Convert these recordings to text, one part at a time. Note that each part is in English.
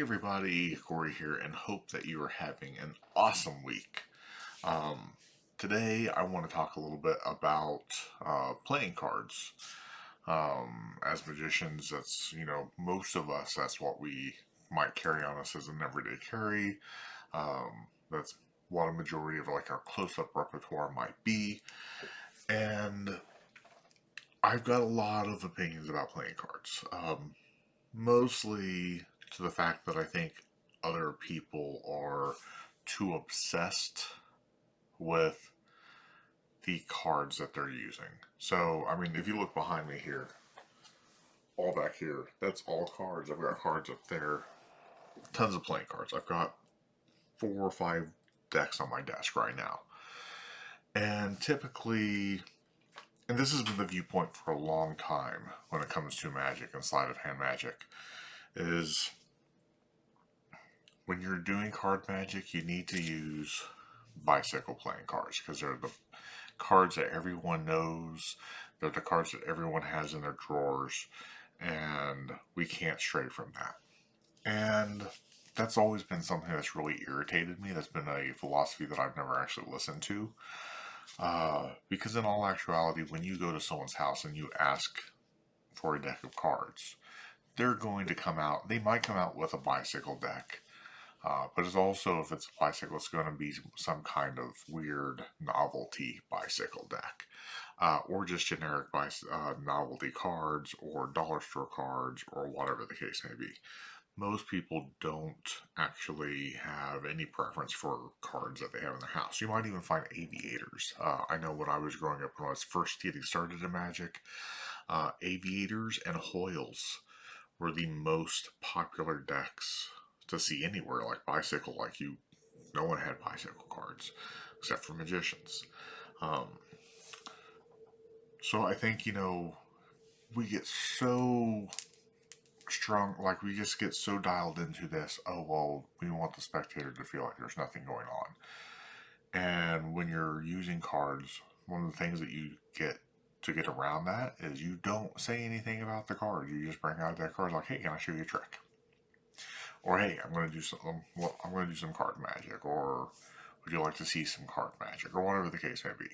everybody, Corey here, and hope that you are having an awesome week. Um, Today, I want to talk a little bit about playing cards. As magicians, most of us, that's what we might carry on us as an everyday carry. That's what a majority of like our close-up repertoire might be. And I've got a lot of opinions about playing cards. Mostly to the fact that I think other people are too obsessed with the cards that they're using. So, I mean, if you look behind me here, all back here, that's all cards. I've got cards up there, tons of playing cards. I've got 4 or 5 decks on my desk right now. And typically, and this has been the viewpoint for a long time when it comes to magic and sleight of hand magic, is when you're doing card magic, you need to use bicycle playing cards because they're the cards that everyone knows. They're the cards that everyone has in their drawers, and we can't stray from that. And that's always been something that's really irritated me. That's been a philosophy that I've never actually listened to. Because in all actuality, when you go to someone's house and you ask for a deck of cards, they're going to come out, they might come out with a bicycle deck. But it's also, if it's a bicycle, it's going to be some kind of weird novelty bicycle deck. Or just generic novelty cards, or dollar store cards, or whatever the case may be. Most people don't actually have any preference for cards that they have in their house. You might even find aviators. I know when I was growing up, when I was first getting started in magic, aviators and hoyles were the most popular decks to see anywhere. Like bicycle, no one had bicycle cards except for magicians. So I think, we get so strong, like we just get so dialed into this. Oh, well, we want the spectator to feel like there's nothing going on. And when you're using cards, one of the things that you get to get around that is you don't say anything about the card. You just bring out that card like, hey, can I show you a trick? Or hey, I'm going to do some card magic, or would you like to see some card magic, or whatever the case may be.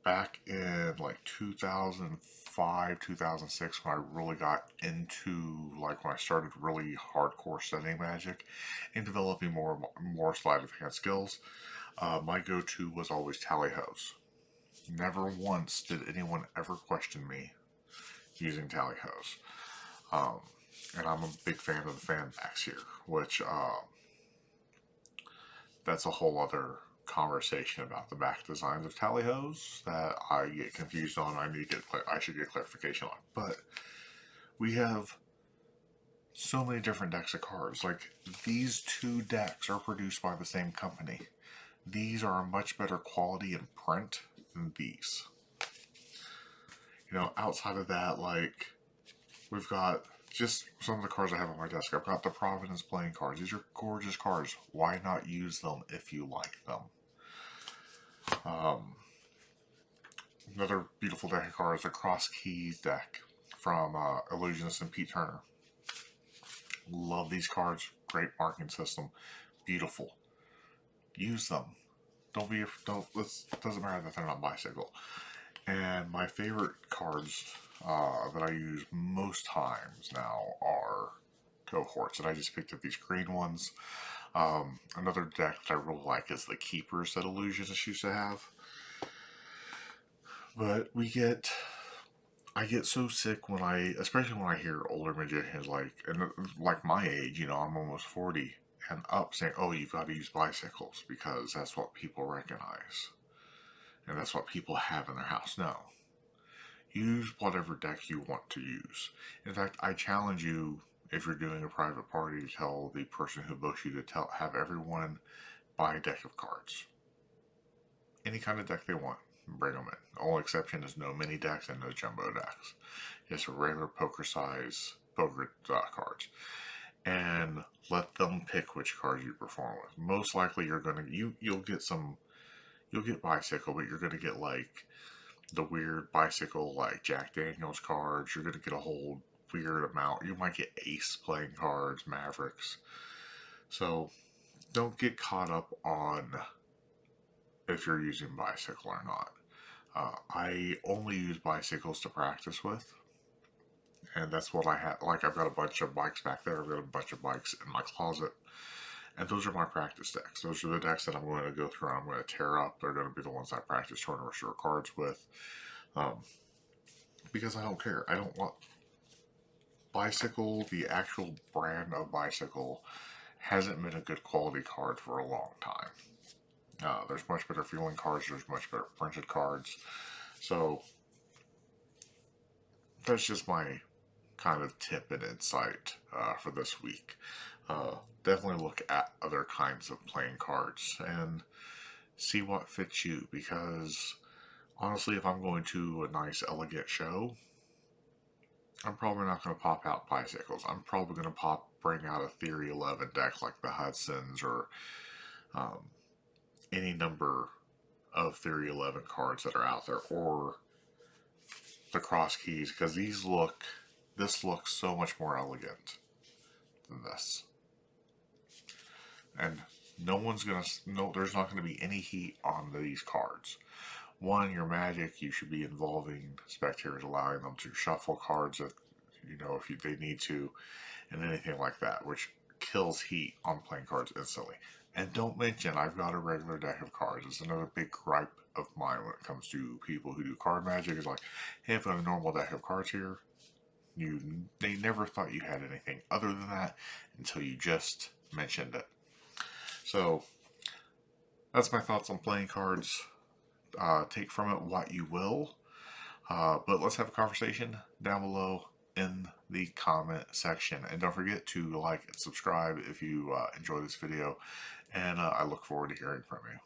Back in like 2005, 2006, when I really got into, like when I started really hardcore studying magic and developing more sleight of hand skills, my go-to was always tally-hos. Never once did anyone ever question me using tally-hos. And I'm a big fan of the fan backs here, which that's a whole other conversation about the back designs of tally-hos that I get confused on. I should get clarification on. But we have so many different decks of cards. Like, these 2 decks are produced by the same company. These are a much better quality in print than these. Outside of that, like, we've got just some of the cards I have on my desk. I've got the Providence playing cards. These are gorgeous cards. Why not use them if you like them? Another beautiful deck of cards, the Cross Keys deck from Illusionist and Pete Turner. Love these cards. Great marking system. Beautiful. Use them. Doesn't matter that they're not bicycle. And my favorite cards that I use most times now are cohorts, and I just picked up these green ones. Another deck that I really like is the Keepers that Illusionists used to have. But I get so sick especially when I hear older magicians like my age, I'm almost 40 and up, saying, oh, you've got to use bicycles because that's what people recognize. And that's what people have in their house. No. Use whatever deck you want to use. In fact, I challenge you, if you're doing a private party, to tell the person who books you to have everyone buy a deck of cards. Any kind of deck they want, bring them in. The only exception is no mini decks and no jumbo decks. Just regular poker cards. And let them pick which cards you perform with. Most likely you'll get bicycle, but you're gonna get like the weird bicycle like Jack Daniels cards. You're gonna get a whole weird amount. You might get ace playing cards, mavericks. So don't get caught up on if you're using bicycle or not. I only use bicycles to practice with, and that's what I have. Like, I've got a bunch of bikes back there. I've got a bunch of bikes in my closet, and those are my practice decks. Those are the decks that I'm going to go through and I'm going to tear up. They're going to be the ones I practice tournaments or cards with, because I don't care. I don't want bicycle, the actual brand of bicycle, hasn't been a good quality card for a long time. There's much better feeling cards. There's much better printed cards. So that's just my kind of tip and insight for this week. Definitely look at other kinds of playing cards and see what fits you, because honestly, if I'm going to a nice elegant show, I'm probably not going to pop out bicycles. I'm probably going to bring out a Theory 11 deck like the Hudsons, or any number of Theory 11 cards that are out there, or the cross keys, because this looks so much more elegant than this. And there's not going to be any heat on these cards. One, your Magic, you should be involving spectators, allowing them to shuffle cards if they need to, and anything like that, which kills heat on playing cards instantly. And don't mention, I've got a regular deck of cards. It's another big gripe of mine when it comes to people who do card Magic. Is like, hey, I've got a normal deck of cards here. They never thought you had anything other than that until you just mentioned it. So that's my thoughts on playing cards. Take from it what you will, but let's have a conversation down below in the comment section, and don't forget to like and subscribe if you enjoy this video, and I look forward to hearing from you.